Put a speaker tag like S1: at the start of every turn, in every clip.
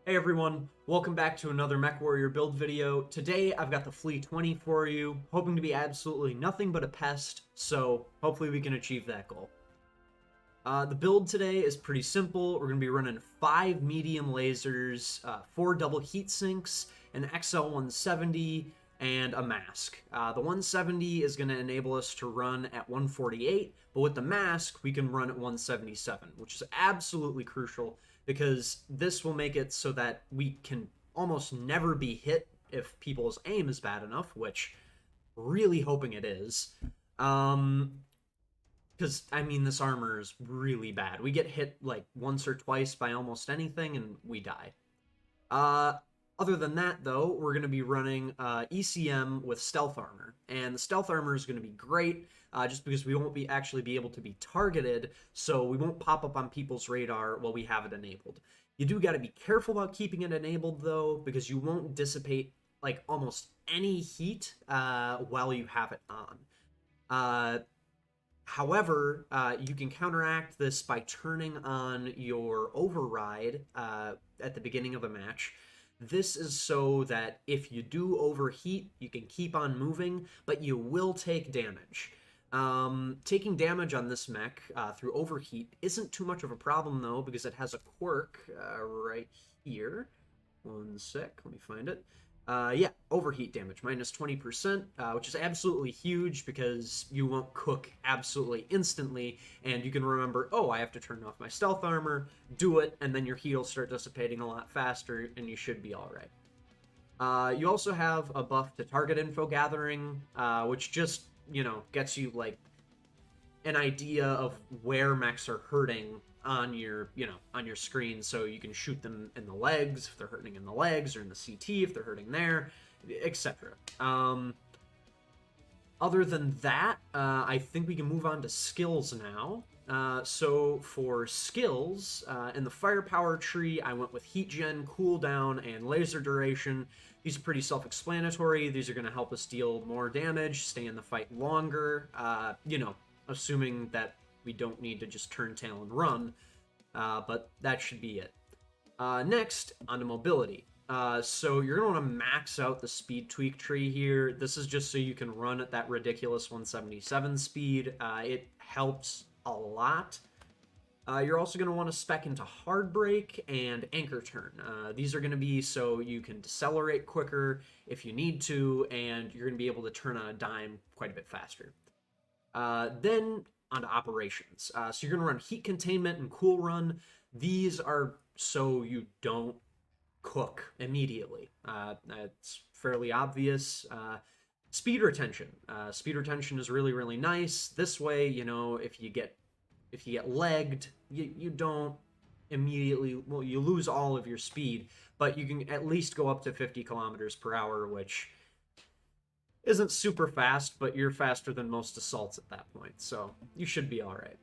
S1: Hey everyone, welcome back to another MechWarrior build video. Today I've got the Flea-20 for you, hoping to be absolutely nothing but a pest, so hopefully we can achieve that goal. The build today is pretty simple. We're going to be running 5 medium lasers, 4 double heat sinks, an XL170, and a mask. The 170 is going to enable us to run at 148, but with the mask we can run at 177, which is absolutely crucial because this will make it so that we can almost never be hit if people's aim is bad enough, which really hoping it is. Because I mean, this armor is really bad. We get hit like once or twice by almost anything, and we die. Uh, Other than that, though, we're going to be running ECM with stealth armor, and the stealth armor is going to be great, just because we won't be actually be able to be targeted, so we won't pop up on people's radar while we have it enabled. You do got to be careful about keeping it enabled, though, because you won't dissipate like almost any heat while you have it on. However, you can counteract this by turning on your override at the beginning of a match. This is so that if you do overheat, you can keep on moving, but you will take damage. Taking damage on this mech through overheat isn't too much of a problem, though, because it has a quirk right here. One sec, let me find it. Yeah, overheat damage, minus 20%, which is absolutely huge because you won't cook absolutely instantly, and you can remember, oh, I have to turn off my stealth armor, do it, and then your heat will start dissipating a lot faster, and you should be alright. You also have a buff to target info gathering, which just, gets you, like, an idea of where mechs are hurting on your on your screen, so you can shoot them in the legs if they're hurting in the legs, or in the CT if they're hurting there, etc. Other than that, I think we can move on to skills now. So for skills, in the firepower tree, I went with heat gen, cooldown, and laser duration. These are pretty self-explanatory. These are going to help us deal more damage, stay in the fight longer, assuming that we don't need to just turn tail and run, but that should be it. Next, onto mobility. So you're going to want to max out the speed tweak tree here. This is just so you can run at that ridiculous 177 speed. It helps a lot. You're also going to want to spec into hard brake and anchor turn. These are going to be so you can decelerate quicker if you need to, and you're going to be able to turn on a dime quite a bit faster. Then onto operations. So you're going to run heat containment and cool run. These are so you don't cook immediately. That's fairly obvious. Speed retention. Speed retention is really, really nice. This way, if you get legged, you don't immediately, well, you lose all of your speed, but you can at least go up to 50 kilometers per hour, which isn't super fast, but you're faster than most assaults at that point, so you should be all right.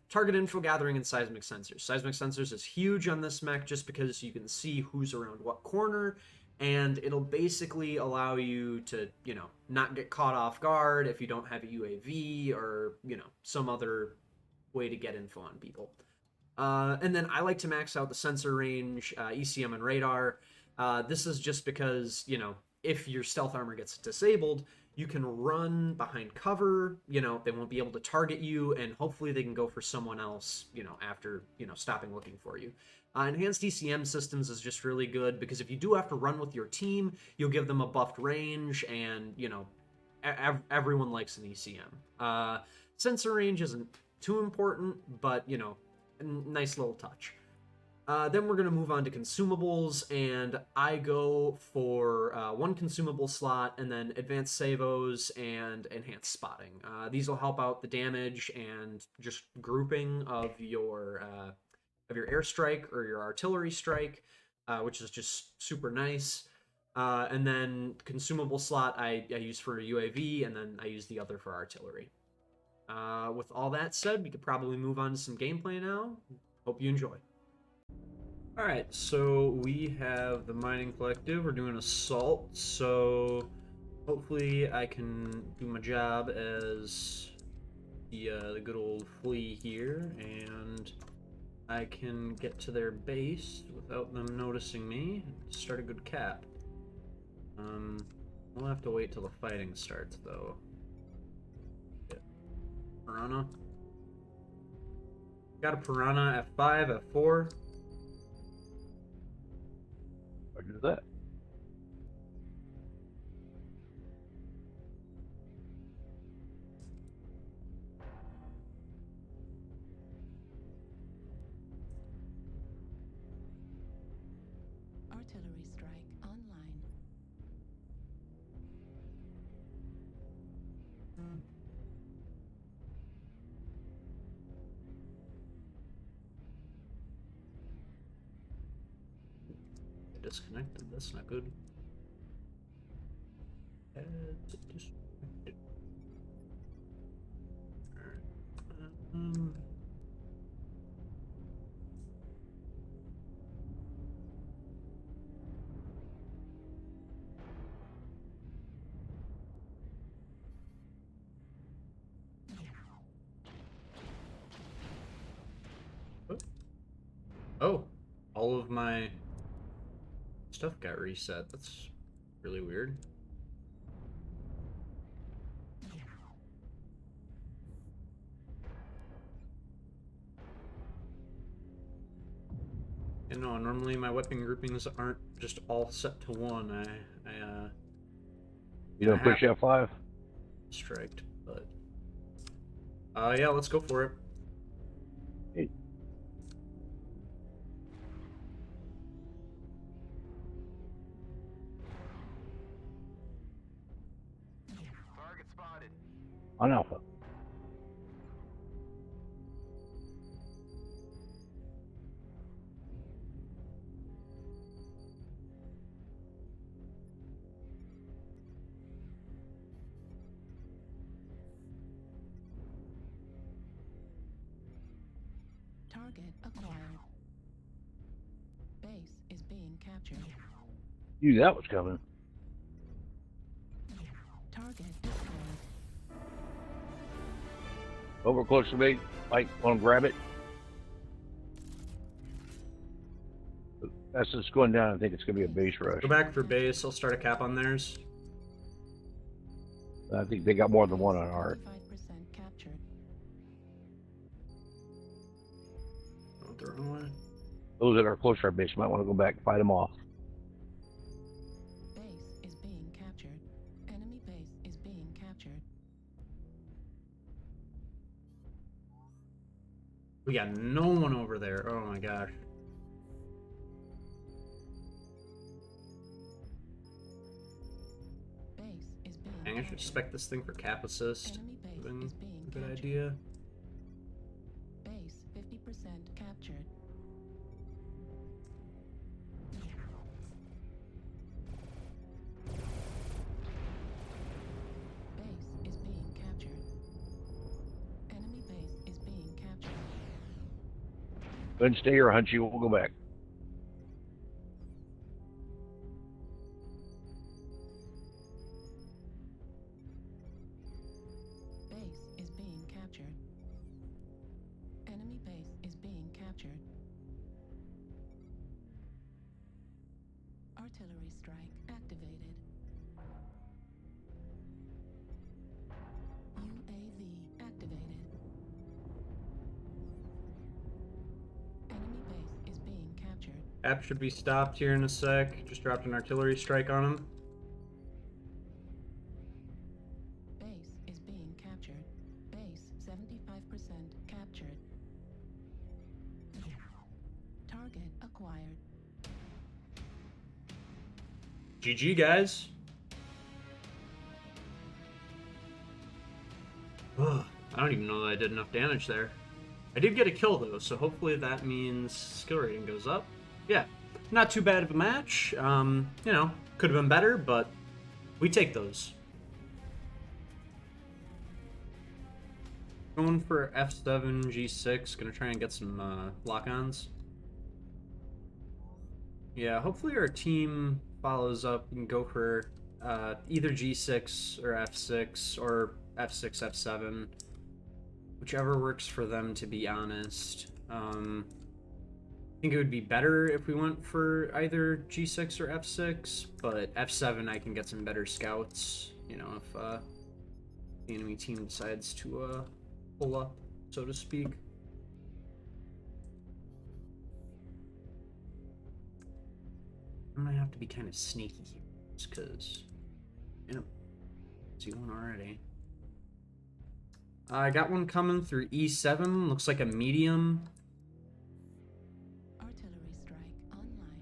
S1: Target info gathering and seismic sensors. Seismic sensors is huge on this mech just because you can see who's around what corner, and it'll basically allow you to, not get caught off guard if you don't have a UAV or, some other way to get info on people. And then I like to max out the sensor range, ECM and radar. This is just because, if your stealth armor gets disabled, you can run behind cover, they won't be able to target you, and hopefully they can go for someone else, after, stopping looking for you. Enhanced ECM systems is just really good, because if you do have to run with your team, you'll give them a buffed range, and, everyone likes an ECM. Sensor range isn't too important, but, a nice little touch. Then we're going to move on to consumables, and I go for 1 consumable slot, and then advanced salvos and enhanced spotting. These will help out the damage and just grouping of your airstrike or your artillery strike, which is just super nice. And then consumable slot I use for UAV, and then I use the other for artillery. With all that said, we could probably move on to some gameplay now. Hope you enjoy. Alright, so we have the Mining Collective. We're doing Assault, so hopefully I can do my job as the good old Flea here, and I can get to their base with without them noticing me. Start a good cap. We'll have to wait till the fighting starts, though. Get Piranha. Got a Piranha F5, F4.
S2: What is that?
S3: Artillery strike online.
S1: Disconnected, that's not good. Disconnected. Oh, all of my stuff got reset. That's really weird. You know, normally my weapon groupings aren't just all set to one.
S2: You don't push F5?
S1: Striked, but yeah, let's go for it.
S2: Hey.
S4: Target spotted.
S2: On Alpha.
S3: Target acquired. Base is being captured.
S2: Knew that was coming.
S3: Target destroyed.
S2: Over close to me. Mike, want to grab it? That's just going down. I think it's going to be a base rush.
S1: Go back for base. I'll start a cap on theirs.
S2: I think they got more than one on ours.
S3: 45% captured.
S1: Went the wrong way.
S2: Those that are closer to our base might want to go back and fight them off.
S3: Base is being captured. Enemy base is being captured.
S1: We got no one over there. Oh my gosh.
S3: Base is being
S1: Dang, I should
S3: captured.
S1: spec this thing for cap assist.
S3: Enemy base
S1: Been
S3: is being
S1: a good
S3: captured.
S1: idea.
S3: Base 50% captured. Base is being captured. Enemy base is being captured.
S2: Go ahead and stay here, Hunchy. We'll go back.
S3: Base is being captured. Enemy base is being captured. Artillery strike activated. UAV activated. Enemy base is being captured.
S1: App should be stopped here in a sec. Just dropped an artillery strike on him.
S3: Base is being captured. Base 75% captured. Target acquired.
S1: GG, guys. Ugh, I don't even know that I did enough damage there. I did get a kill, though, so hopefully that means skill rating goes up. Yeah, not too bad of a match. You know, could have been better, but we take those. Going for F7, G6, gonna try and get some lock-ons. Yeah, hopefully our team follows up and go for either G6 or F6 or F6, F7. Whichever works for them, to be honest. think it would be better if we went for either G6 or F6, but F7 I can get some better scouts, you know, if the enemy team decides to pull up, so to speak. I'm gonna have to be kind of sneaky here, because, yep, see one already. I got one coming through E7, looks like a medium.
S3: Artillery strike online.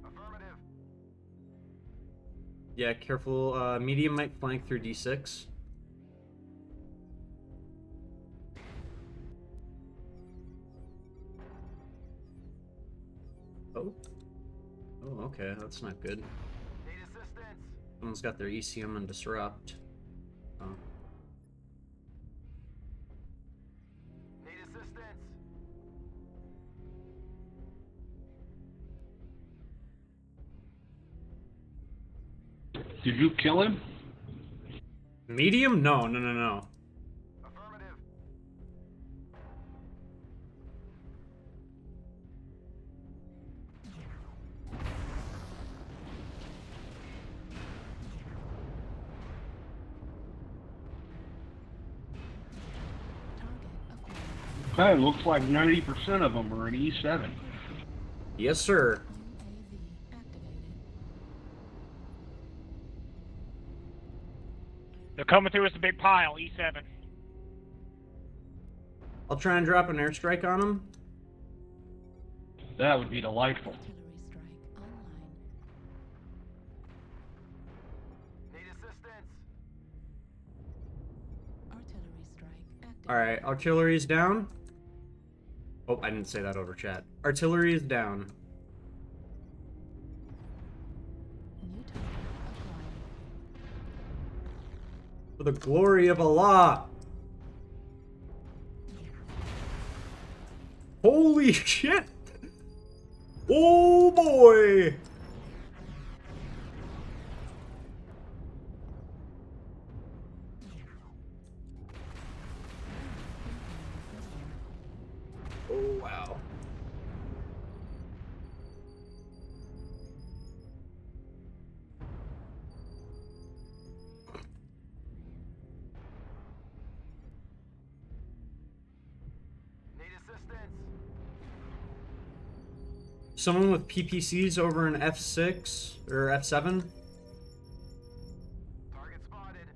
S4: Affirmative.
S1: Yeah, careful, medium might flank through D6. Oh. Oh, okay, that's not good.
S4: Need assistance.
S1: Someone's got their ECM and disrupt. Oh.
S4: Need assistance.
S5: Did you kill him?
S1: Medium? No, no, no, no.
S4: Affirmative.
S3: Target acquired.
S5: Okay, looks like 90% of them are in E7.
S1: Yes, sir.
S3: UAV activated.
S6: They're coming through as a big pile, E7.
S1: I'll try and drop an airstrike on him.
S5: That would be delightful.
S3: Artillery strike online.
S4: Need assistance.
S3: Artillery strike activated.
S1: Alright, artillery's down. Oh, I didn't say that over chat. Artillery is down.
S3: New target acquired.
S1: For the glory of Allah! Holy shit! Oh boy! Oh wow.
S4: Need assistance.
S1: Someone with PPCs over an F6 or F7?
S4: Target spotted.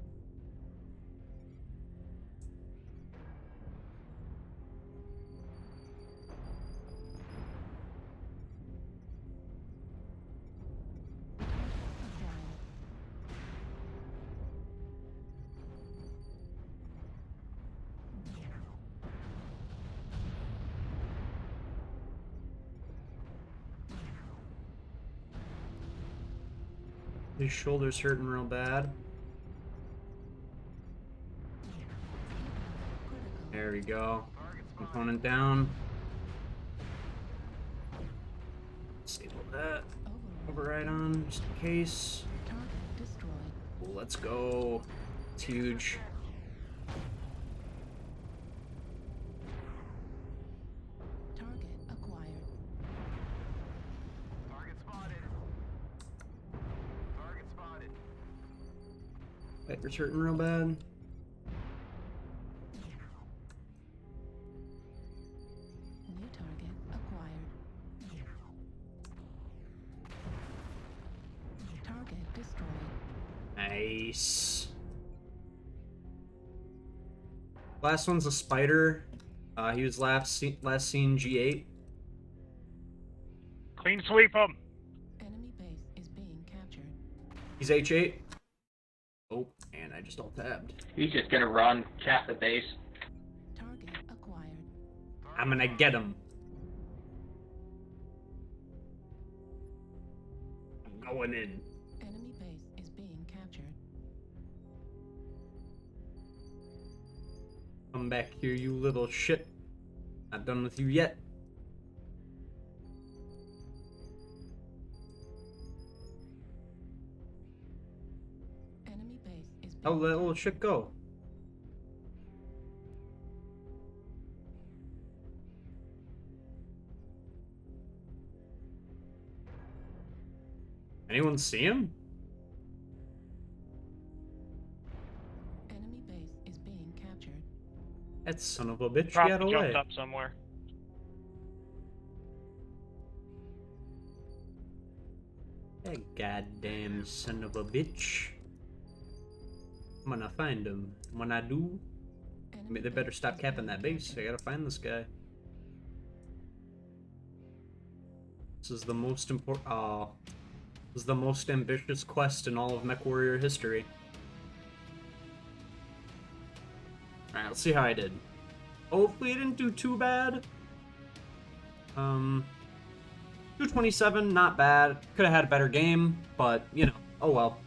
S3: Acquired.
S1: His shoulder's hurting real bad.
S3: Critical.
S1: There we go.
S4: Target spotted.
S1: Component down. Stable that.
S3: Overall.
S1: Override on, just in case.
S3: Target destroyed.
S1: Let's go. It's huge.
S3: Target acquired.
S4: Target spotted. Target spotted.
S1: Viper's hurting real bad.
S3: New target acquired. Target destroyed.
S1: Nice. Last one's a spider. He was last seen G8.
S6: Clean sweep them.
S3: Enemy base is being captured.
S1: He's H8. Oh, and I just alt-tabbed.
S7: He's just gonna run, cap the base.
S3: Target acquired.
S1: I'm gonna get him. I'm going in.
S3: Enemy base is being captured.
S1: Come back here, you little shit. Not done with you yet.
S3: Enemy base is being
S1: How did that little shit go? Anyone see him?
S3: Enemy base is being captured.
S1: That son of a bitch
S6: Probably
S1: got away.
S6: jumped up somewhere.
S1: That goddamn son of a bitch. I'm gonna find him. When I do,
S3: Enemy
S1: they better
S3: base
S1: stop
S3: is
S1: capping
S3: being
S1: that base. I
S3: captured.
S1: gotta find this guy. This is the most important. Oh, this is the most ambitious quest in all of MechWarrior history. Alright, let's see how I did. Hopefully I didn't do too bad. 227, not bad. Could have had a better game, but, you know, oh well.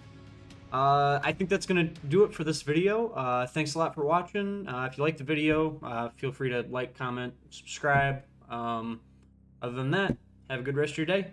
S1: I think that's going to do it for this video. Thanks a lot for watching. If you liked the video, feel free to like, comment, subscribe. Other than that, have a good rest of your day.